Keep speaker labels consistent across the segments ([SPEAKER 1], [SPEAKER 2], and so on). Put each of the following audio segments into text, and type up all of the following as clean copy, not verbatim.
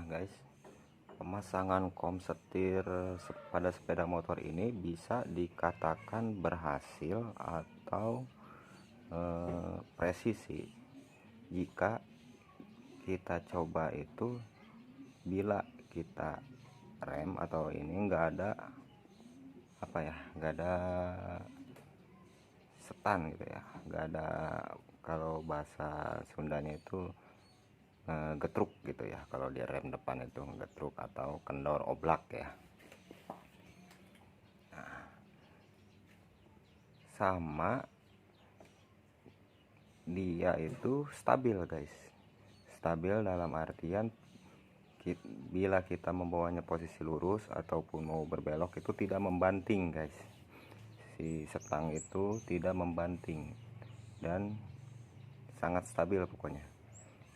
[SPEAKER 1] Guys, pemasangan setir pada sepeda motor ini bisa dikatakan berhasil atau presisi jika kita coba itu bila kita rem atau ini nggak ada nggak ada setan gitu ya, nggak ada, kalau bahasa Sundanya itu getruk gitu ya, kalau di rem depan itu getruk atau kendor oblak ya. Nah, sama dia itu stabil guys, stabil dalam artian bila kita membawanya posisi lurus ataupun mau berbelok itu tidak membanting guys, si setang itu tidak membanting dan sangat stabil pokoknya.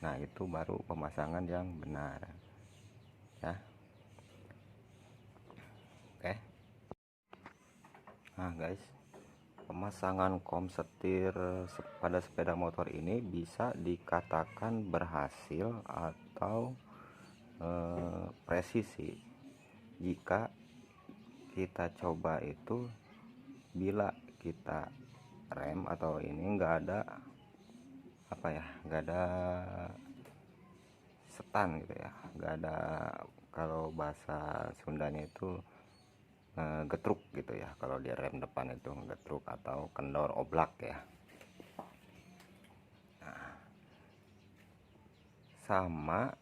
[SPEAKER 1] Nah, itu baru pemasangan yang benar ya. Oke. Nah guys, pemasangan setir pada sepeda motor ini bisa dikatakan berhasil atau presisi jika kita coba itu bila kita rem atau ini nggak ada nggak ada setan gitu ya, nggak ada, kalau bahasa Sundanya itu getruk gitu ya, kalau di rem depan itu getruk atau kendor oblak ya. Nah, sama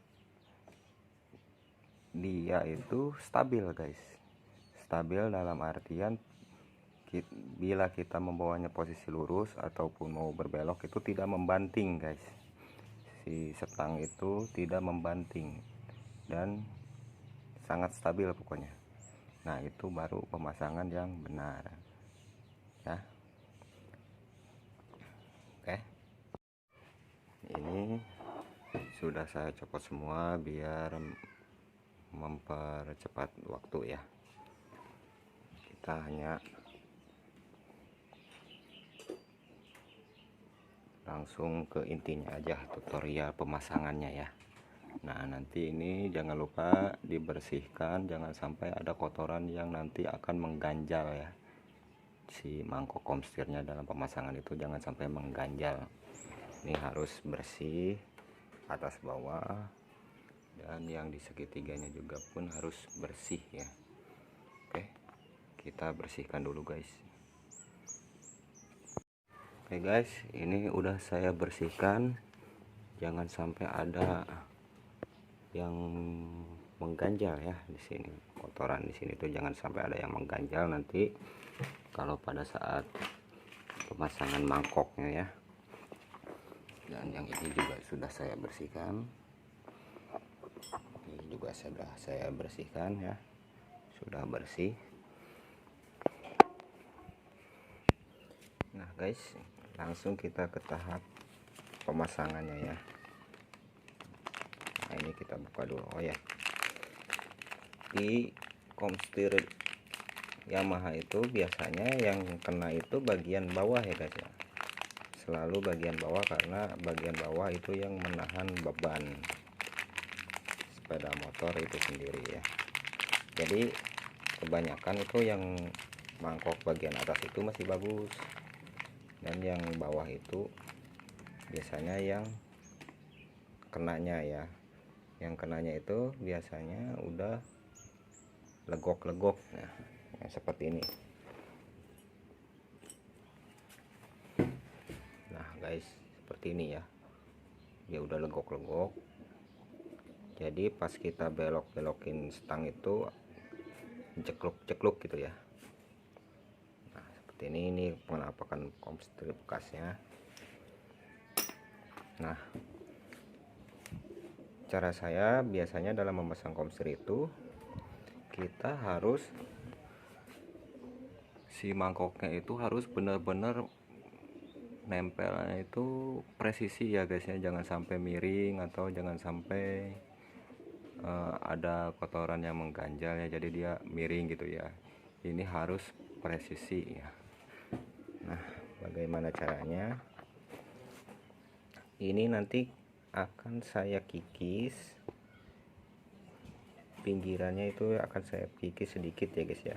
[SPEAKER 1] dia itu stabil guys, stabil dalam artian bila kita membawanya posisi lurus ataupun mau berbelok itu tidak membanting guys, si setang itu tidak membanting dan sangat stabil pokoknya. Nah, itu baru pemasangan yang benar ya. Oke, ini sudah saya copot semua biar mempercepat waktu ya. Kita hanya langsung ke intinya aja, tutorial pemasangannya ya. Nah, nanti ini jangan lupa dibersihkan, jangan sampai ada kotoran yang nanti akan mengganjal ya, si mangkok komstirnya dalam pemasangan itu jangan sampai mengganjal. Ini harus bersih atas bawah, dan yang di segitiganya juga pun harus bersih ya. Oke, kita bersihkan dulu guys. Oke guys, ini udah saya bersihkan, jangan sampai ada yang mengganjal ya di sini, kotoran di sini tuh jangan sampai ada yang mengganjal nanti kalau pada saat pemasangan mangkoknya ya. Dan yang ini juga sudah saya bersihkan, ini juga sudah saya bersihkan ya, sudah bersih. Nah guys, langsung kita ke tahap pemasangannya ya. Nah, ini kita buka dulu. Oh ya, di komstir Yamaha itu biasanya yang kena itu bagian bawah ya guys ya, selalu bagian bawah, karena bagian bawah itu yang menahan beban sepeda motor itu sendiri ya. Jadi kebanyakan itu yang mangkok bagian atas itu masih bagus, dan yang bawah itu biasanya yang kenanya ya, yang kenanya itu biasanya udah legok-legok ya, seperti ini. Nah guys, seperti ini ya, dia udah legok-legok, jadi pas kita belok-belokin stang itu cekluk-cekluk gitu ya. Nah seperti ini penampakan komstir bekasnya. Nah, cara saya biasanya dalam memasang komstir itu kita harus, si mangkoknya itu harus benar-benar nempelnya itu presisi ya guys ya, jangan sampai miring atau jangan sampai ada kotoran yang mengganjal ya, jadi dia miring gitu ya. Ini harus presisi ya. Nah, bagaimana caranya? Ini nanti akan saya kikis pinggirannya itu akan saya kikis sedikit ya guys ya,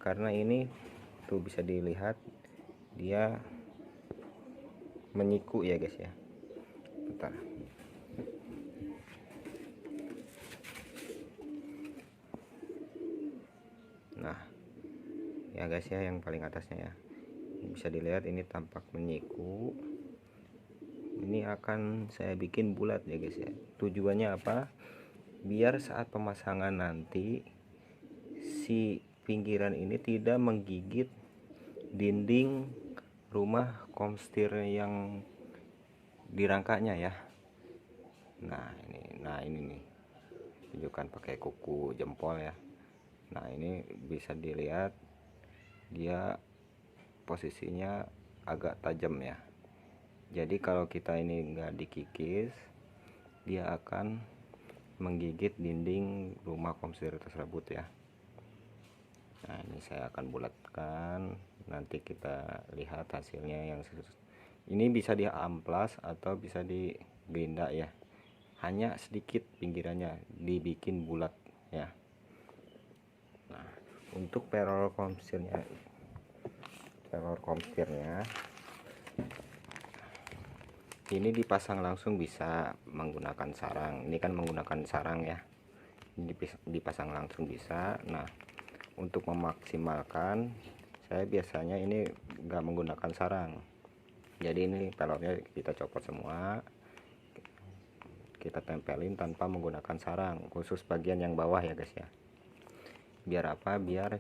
[SPEAKER 1] karena ini tuh bisa dilihat dia menyiku ya guys ya. Bentar. Nah ya guys ya, yang paling atasnya ya bisa dilihat ini tampak menyiku. Ini akan saya bikin bulat ya guys ya. Tujuannya apa? Biar saat pemasangan nanti si pinggiran ini tidak menggigit dinding rumah komstir yang dirangkanya ya. Nah ini nih, tunjukkan pakai kuku jempol ya. Nah ini bisa dilihat dia posisinya agak tajam ya. Jadi kalau kita ini enggak dikikis, dia akan menggigit dinding rumah komstir tersebut ya. Nah ini saya akan bulatkan, nanti kita lihat hasilnya. Yang ini bisa diamplas atau bisa digerinda ya, hanya sedikit pinggirannya dibikin bulat ya. Nah untuk pelor komstirnya ini dipasang langsung bisa menggunakan sarang. Ini kan menggunakan sarang ya, dipasang langsung bisa. Nah untuk memaksimalkan, saya biasanya ini enggak menggunakan sarang. Jadi ini pelornya kita copot semua, kita tempelin tanpa menggunakan sarang, khusus bagian yang bawah ya guys ya. Biar apa? Biar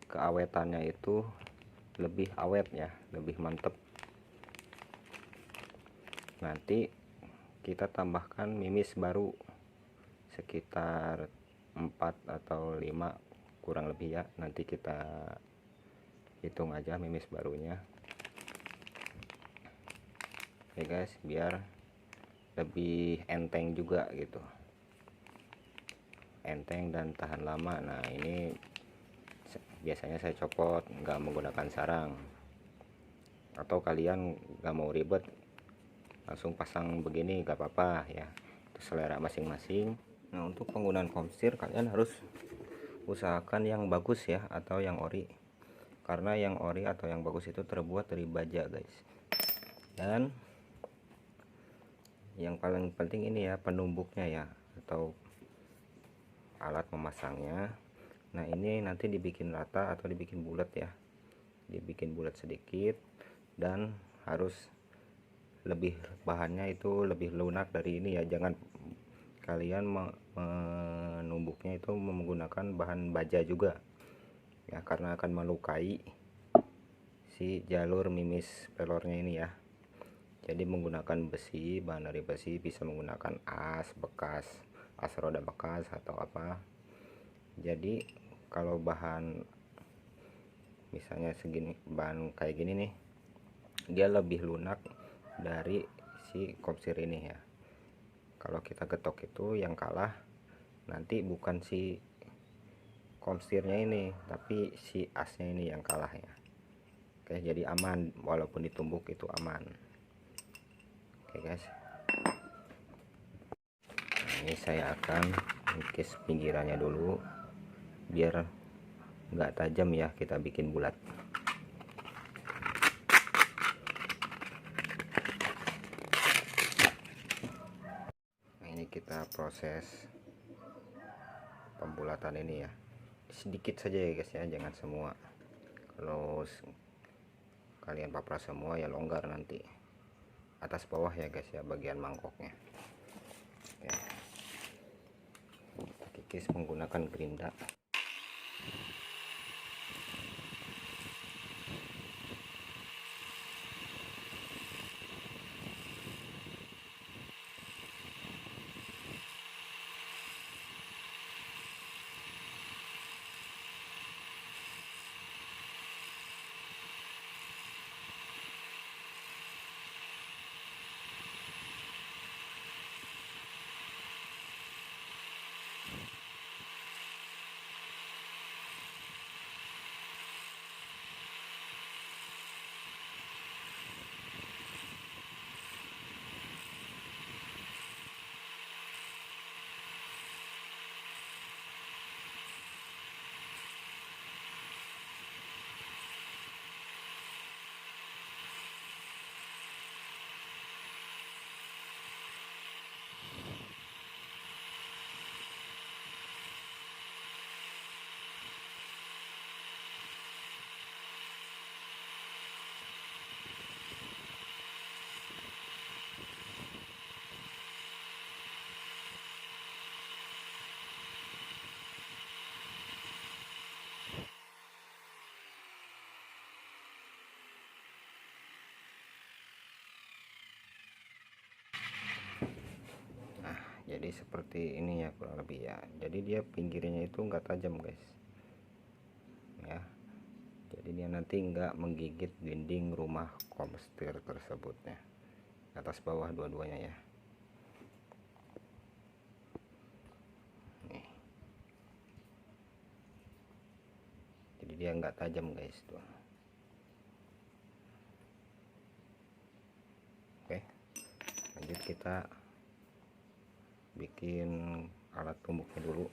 [SPEAKER 1] keawetannya itu lebih awet ya, lebih mantep. Nanti kita tambahkan mimis baru sekitar 4 atau 5 kurang lebih ya, nanti kita hitung aja mimis barunya ya guys, biar lebih enteng juga gitu, enteng dan tahan lama. Nah ini biasanya saya copot, nggak menggunakan sarang, atau kalian nggak mau ribet langsung pasang begini nggak apa-apa ya, itu selera masing-masing. Nah untuk penggunaan komstir kalian harus usahakan yang bagus ya, atau yang ori, karena yang ori atau yang bagus itu terbuat dari baja guys. Dan yang paling penting ini ya, penumbuknya ya, atau alat memasangnya. Nah ini nanti dibikin rata atau dibikin bulat ya, dibikin bulat sedikit, dan harus lebih, bahannya itu lebih lunak dari ini ya. Jangan kalian menumbuknya itu menggunakan bahan baja juga ya, karena akan melukai si jalur mimis pelornya ini ya. Jadi menggunakan besi, bahan dari besi, bisa menggunakan as bekas, as roda bekas atau apa. Jadi kalau bahan misalnya segini, bahan kayak gini nih, dia lebih lunak dari si komstir ini ya. Kalau kita getok itu yang kalah nanti bukan si komstirnya ini, tapi si asnya ini yang kalah ya. Oke, jadi aman, walaupun ditumbuk itu aman. Oke guys, nah, ini saya akan mengikis pinggirannya dulu biar nggak tajam ya, kita bikin bulat. Nah ini kita proses pembulatan ini ya, sedikit saja ya guys ya, jangan semua. Kalau kalian papras semua ya longgar nanti atas bawah ya guys ya, bagian mangkoknya ya. Kita kikis menggunakan gerinda. seperti ini ya kurang lebih ya. Jadi dia pinggirnya itu enggak tajam guys ya, jadi dia nanti enggak menggigit dinding rumah komstir tersebutnya, atas bawah dua-duanya ya. Nih. Jadi dia enggak tajam guys tuh. Oke, lanjut kita bikin alat tumbuknya dulu.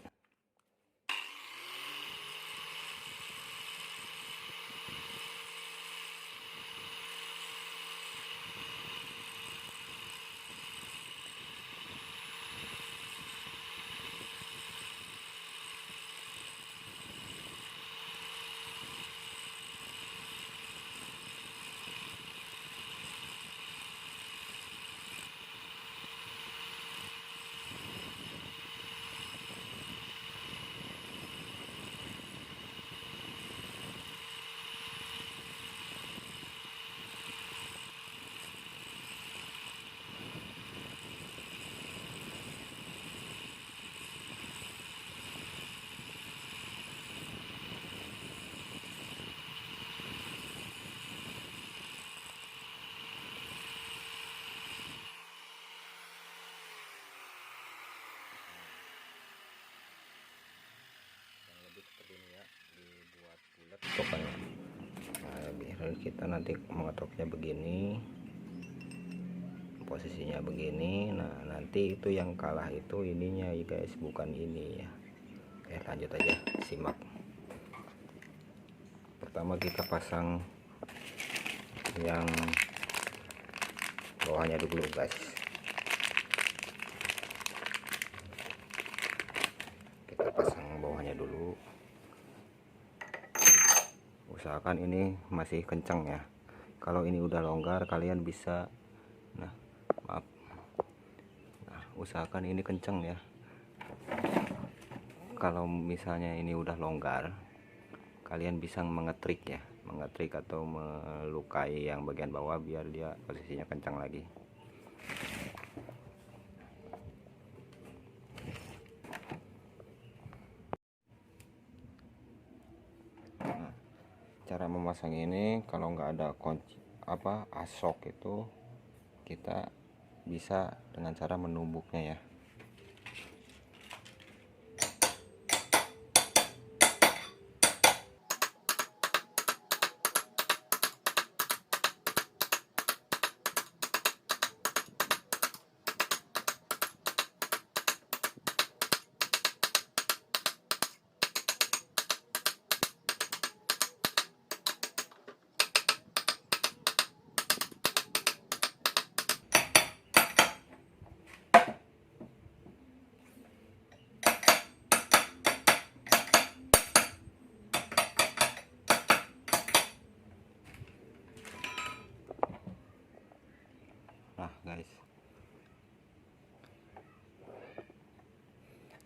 [SPEAKER 1] Seperti ini ya, dibuat bulat pokoknya. Nah, biar kita nanti mengetoknya begini, posisinya begini. Nah, nanti itu yang kalah itu ininya ya guys, bukan ini ya. Oke, lanjut aja, simak. Pertama kita pasang yang bawahnya dulu guys. Kita pasang bawahnya dulu. Usahakan ini masih kencang ya. Kalau ini udah longgar kalian bisa, nah usahakan ini kencang ya. Kalau misalnya ini udah longgar, kalian bisa mengetrik ya, mengetrik atau melukai yang bagian bawah biar dia posisinya kencang lagi. Cara memasang ini kalau nggak ada kunci asok itu, kita bisa dengan cara menumbuknya ya. Nah guys,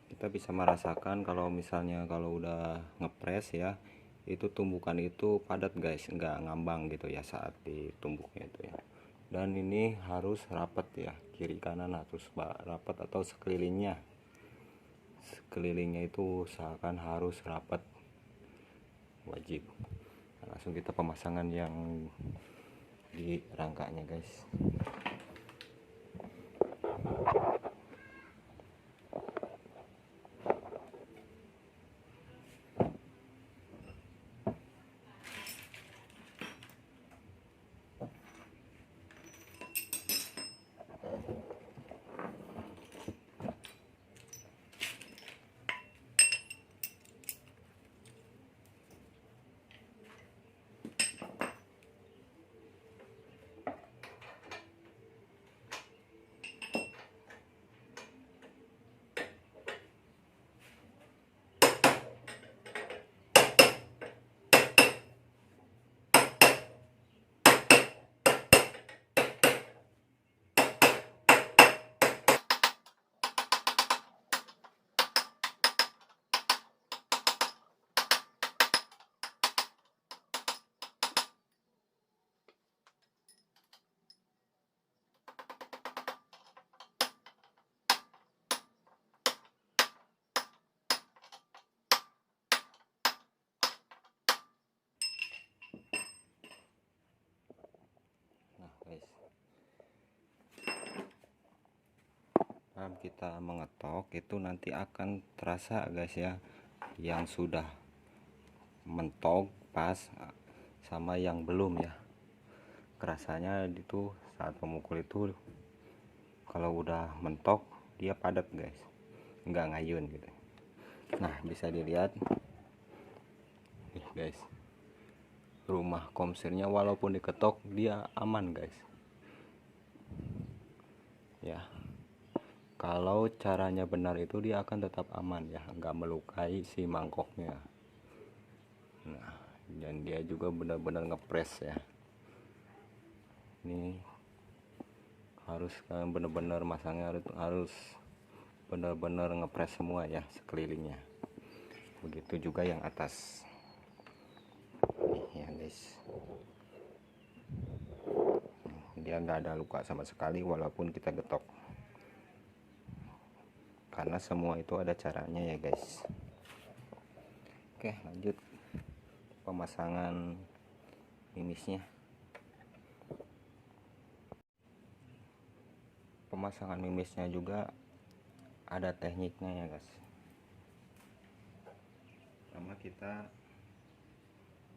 [SPEAKER 1] kita bisa merasakan kalau misalnya kalau udah ngepres ya, itu tumbukan itu padat guys, nggak ngambang gitu ya saat ditumbuknya itu ya. Dan ini harus rapat ya, kiri kanan harus rapat, atau sekelilingnya itu usahakan harus rapat, wajib. Nah, langsung kita pemasangan yang di rangkanya guys. cara kita mengetok itu nanti akan terasa guys ya, yang sudah mentok pas sama yang belum ya. Kerasanya itu saat memukul itu kalau udah mentok dia padat guys, nggak ngayun gitu. Nah bisa dilihat nih guys, rumah komsirnya walaupun diketok dia aman guys ya. Kalau caranya benar itu dia akan tetap aman ya, nggak melukai si mangkoknya. Nah, dan dia juga benar-benar ngepres ya. Ini harus benar-benar masangnya harus benar-benar ngepres semua ya sekelilingnya. Begitu juga yang atas. Nih ya guys. Dia nggak ada luka sama sekali walaupun kita getok. Karena semua itu ada caranya ya guys. Oke, lanjut pemasangan mimisnya. Pemasangan mimisnya juga ada tekniknya ya guys. Pertama kita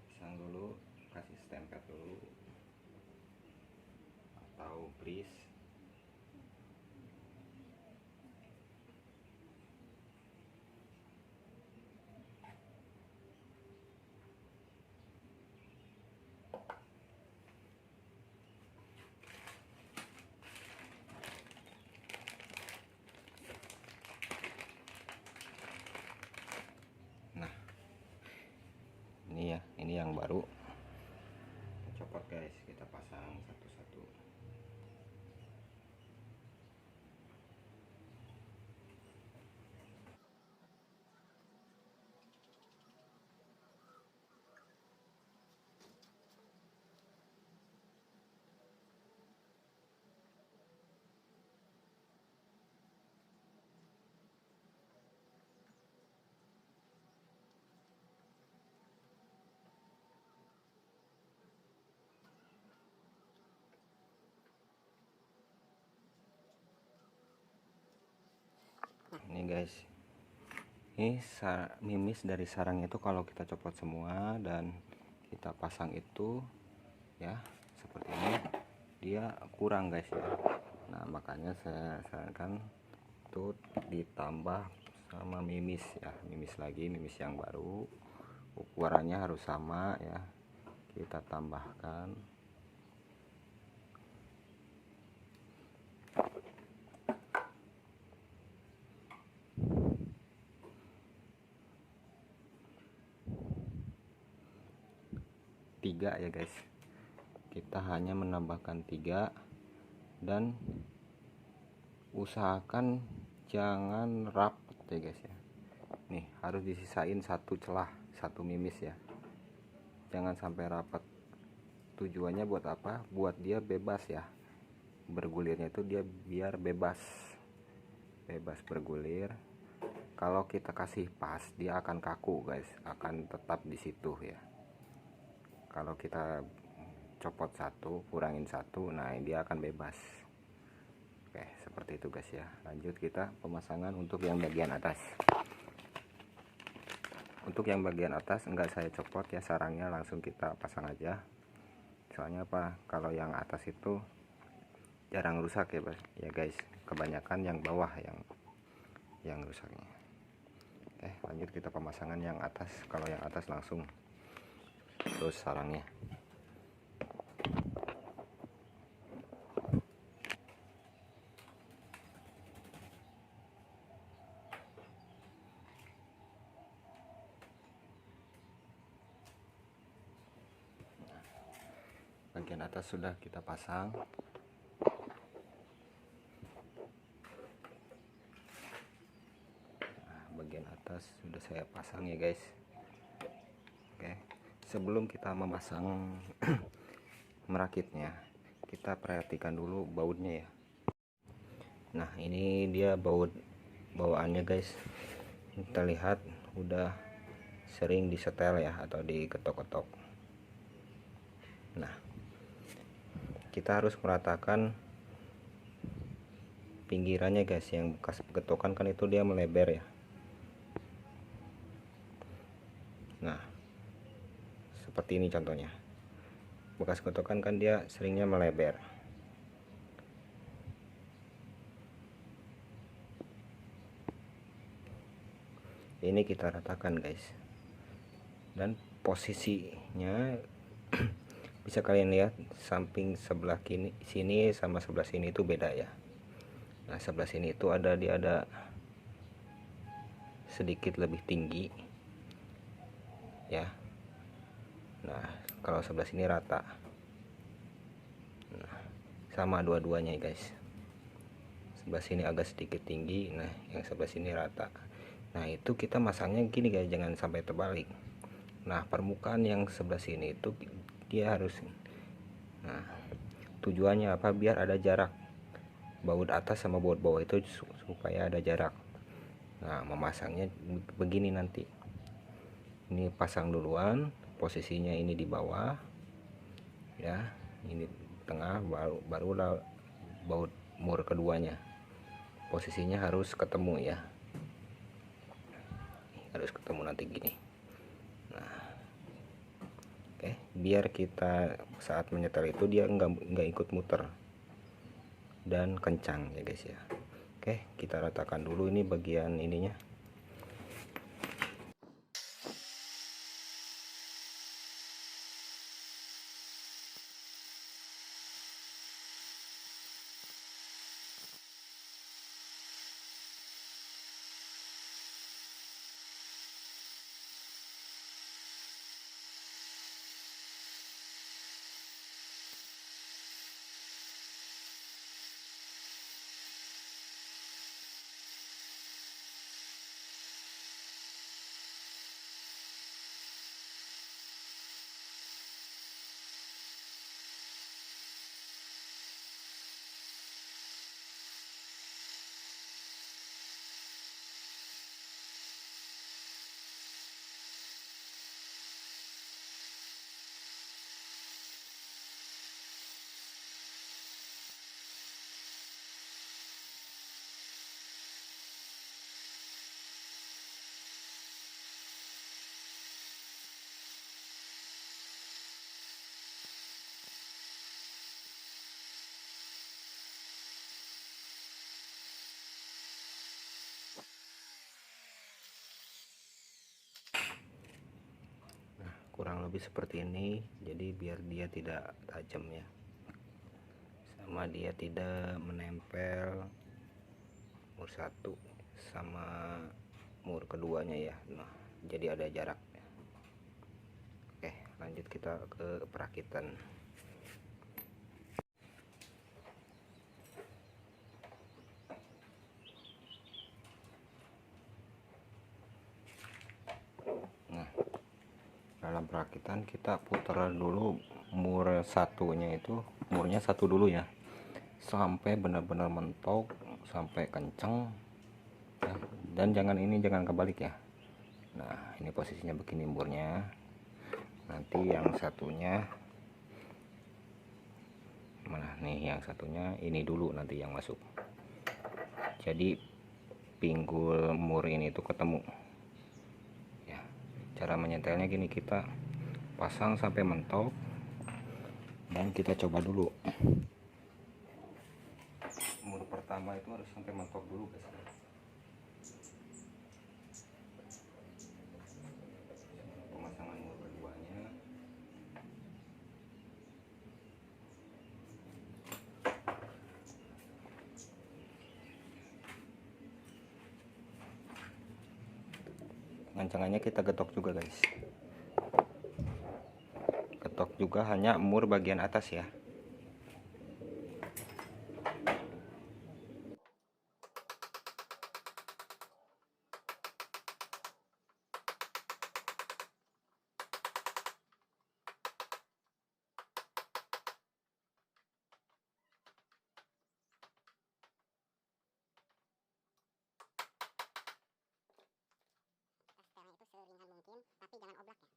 [SPEAKER 1] pasang dulu, kasih stempel dulu atau grease. Nah ini ya, ini yang baru copot guys, kita pasang satu-satu. Ini guys, ini mimis dari sarang itu kalau kita copot semua dan kita pasang itu ya seperti ini, dia kurang guys ya. Nah makanya saya sarankan itu ditambah sama mimis ya, mimis lagi, mimis yang baru, ukurannya harus sama ya, kita tambahkan. Tiga ya guys, kita hanya menambahkan 3 dan usahakan jangan rapet ya guys ya. Nih harus disisain satu celah, satu mimis ya, jangan sampai rapat. Tujuannya buat apa? Buat dia bebas ya, bergulirnya itu dia biar bebas bergulir. Kalau kita kasih pas dia akan kaku guys, akan tetap di situ ya. Kalau kita copot satu, kurangin satu, nah dia akan bebas. Oke, seperti itu guys ya. Lanjut kita pemasangan untuk yang bagian atas. Untuk yang bagian atas enggak saya copot ya sarangnya, langsung kita pasang aja. Soalnya apa? Kalau yang atas itu jarang rusak ya guys. Kebanyakan yang bawah yang rusaknya. Oke, lanjut kita pemasangan yang atas. Kalau yang atas langsung terus sarangnya. Bagian atas sudah kita pasang. Nah, bagian atas sudah saya pasang ya guys. Oke, sebelum kita memasang merakitnya, kita perhatikan dulu bautnya ya. Nah ini dia bawaannya guys, kita lihat udah sering disetel ya atau diketok-ketok. Nah kita harus meratakan pinggirannya guys, yang bekas getokan kan itu dia melebar ya. Nah seperti ini contohnya, bekas getokan kan dia seringnya melebar. Ini kita ratakan guys, dan posisinya bisa kalian lihat samping sebelah kiri sini sama sebelah sini itu beda ya. Nah sebelah sini itu dia ada sedikit lebih tinggi ya. Nah kalau sebelah sini rata. Nah, sama dua-duanya guys, sebelah sini agak sedikit tinggi, nah yang sebelah sini rata. Nah itu kita masangnya gini guys, jangan sampai terbalik. Nah permukaan yang sebelah sini itu dia harus, nah tujuannya apa, biar ada jarak baut atas sama baut bawah itu supaya ada jarak. Nah memasangnya begini nanti, ini pasang duluan, posisinya ini di bawah ya, ini tengah, barulah baut mur keduanya, posisinya harus ketemu ya, harus ketemu nanti gini. Nah oke, biar kita saat menyetel itu dia nggak ikut muter dan kencang ya guys ya. Oke, kita ratakan dulu ini bagian ininya. Kurang lebih seperti ini, jadi biar dia tidak tajam ya, sama dia tidak menempel mur satu sama mur keduanya ya. Nah jadi ada jarak. Oke lanjut kita ke perakitan. Nah dalam perakitan kita putar dulu mur satunya, itu murnya satu dulu ya, sampai benar-benar mentok, sampai kenceng ya. Dan jangan kebalik ya. Nah ini posisinya begini murnya, nanti yang satunya mana nih, yang satunya ini dulu nanti yang masuk, jadi pinggul mur ini tuh ketemu ya. Cara menyetelnya gini, kita pasang sampai mentok dan kita coba dulu. Mur pertama itu harus sampai mentok dulu guys. Pemasangan mur keduanya gancangannya kita getok juga guys, getok juga hanya mur bagian atas ya.
[SPEAKER 2] Setelnya itu seringan mungkin, tapi jangan oblak ya.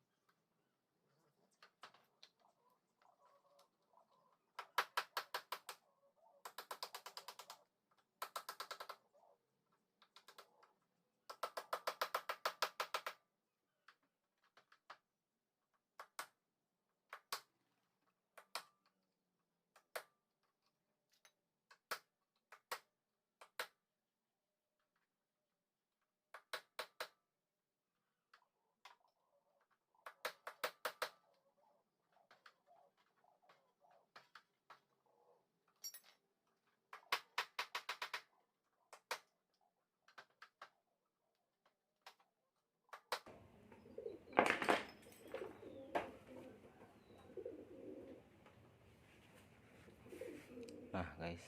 [SPEAKER 1] Nah guys,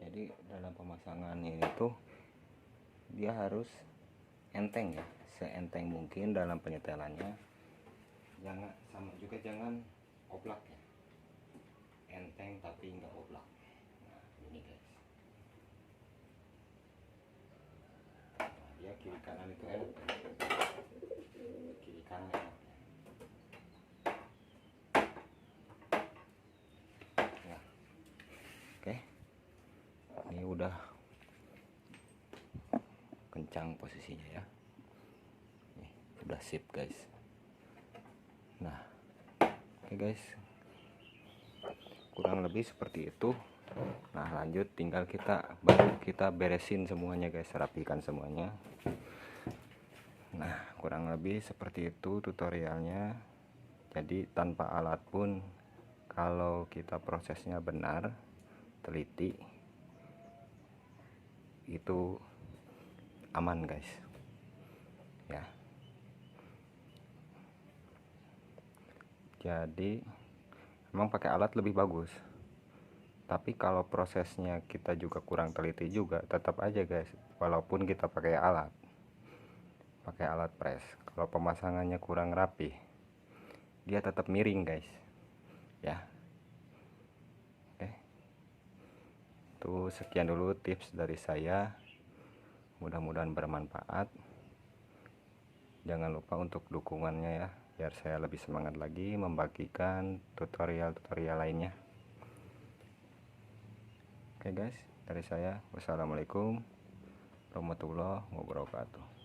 [SPEAKER 1] jadi dalam pemasangan ini tuh dia harus enteng ya, seenteng mungkin dalam penyetelannya. Jangan sama juga, jangan oblak ya, enteng tapi nggak oblak. Nah ini guys, nah, dia kiri kanan itu enak, kiri kanan enak. Nah, oke, ini udah kencang posisinya ya. Nih, udah sip guys. Nah oke guys, kurang lebih seperti itu. Nah lanjut, tinggal baru kita beresin semuanya guys, rapikan semuanya. Nah kurang lebih seperti itu tutorialnya. Jadi tanpa alat pun, kalau kita prosesnya benar, teliti, itu aman guys ya. Jadi memang pakai alat lebih bagus, tapi kalau prosesnya kita juga kurang teliti juga, tetap aja guys, walaupun kita pakai alat press, kalau pemasangannya kurang rapi, dia tetap miring guys ya. Oke, itu sekian dulu tips dari saya, mudah-mudahan bermanfaat. Jangan lupa untuk dukungannya ya, biar saya lebih semangat lagi membagikan tutorial-tutorial lainnya. Oke guys, dari saya wassalamualaikum warahmatullahi wabarakatuh.